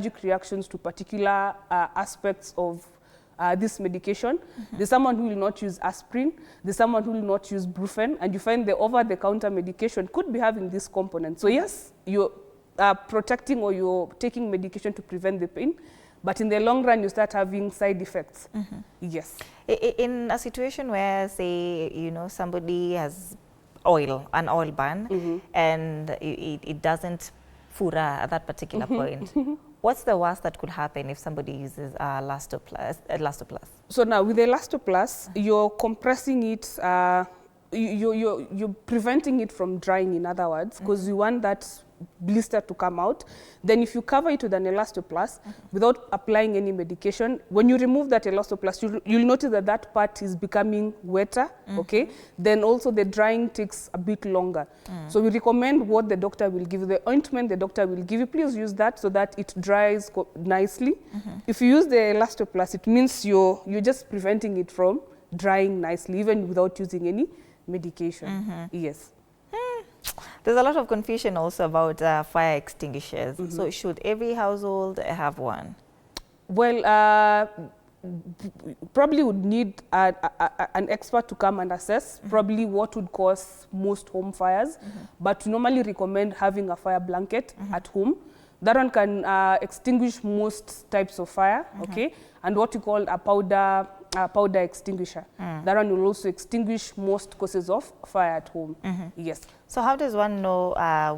allergic reactions to particular aspects of this medication. There's someone who will not use aspirin, there's someone who will not use Brufen, and you find the over-the-counter medication could be having this component. So yes, you're protecting or you're taking medication to prevent the pain, but in the long run, you start having side effects. Yes. In a situation where, say, you know, somebody has an oil burn, and it doesn't fura at that particular point, what's the worst that could happen if somebody uses Elastoplast? So now with the Elastoplast, you're compressing it, you're preventing it from drying, in other words, because you want that blister to come out. Then if you cover it with an Elastoplast without applying any medication, when you remove that Elastoplast, you'll notice that that part is becoming wetter, okay? Then also the drying takes a bit longer. So we recommend what the doctor will give you. The ointment the doctor will give you, please use that so that it dries nicely. If you use the Elastoplast, it means you're just preventing it from drying nicely, even without using any medication. Yes. There's a lot of confusion also about fire extinguishers. So should every household have one? Well, probably would need an expert to come and assess probably what would cause most home fires, but we normally recommend having a fire blanket at home. That one can extinguish most types of fire, okay? And what we call a powder extinguisher. That one will also extinguish most causes of fire at home. Yes. So how does one know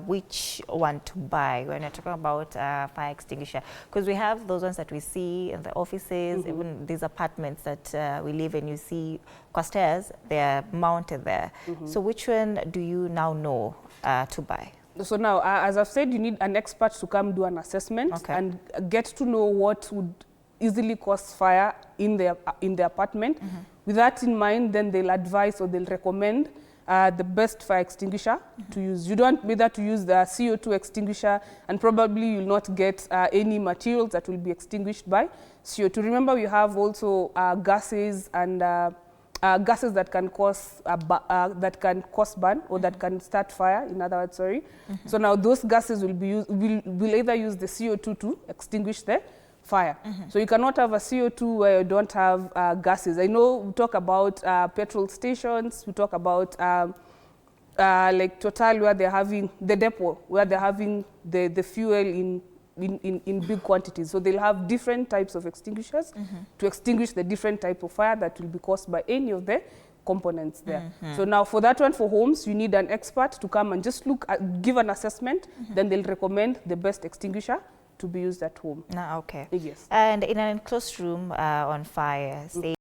which one to buy when you're talking about fire extinguisher? Because we have those ones that we see in the offices, even these apartments that we live in, you see stairs, they're mounted there. So which one do you now know to buy? So now, as I've said, you need an expert to come do an assessment and get to know what would easily cause fire in the apartment. With that in mind, then they'll advise or they'll recommend the best fire extinguisher to use. You don't bother to use the CO2 extinguisher, and probably you'll not get any materials that will be extinguished by CO2. Remember, we have also gases and gases that can cause burn or that can start fire. In other words, sorry. So now those gases will be used. Will either use the CO2 to extinguish the fire. So you cannot have a CO2 where you don't have gases. I know we talk about petrol stations, we talk about like Total, where they're having the depot, where they're having the fuel in big quantities. So they'll have different types of extinguishers to extinguish the different type of fire that will be caused by any of the components there. So now for that one, for homes, you need an expert to come and just look at, give an assessment, then they'll recommend the best extinguisher to be used at home. Okay. Yes. And in an enclosed room on fire, say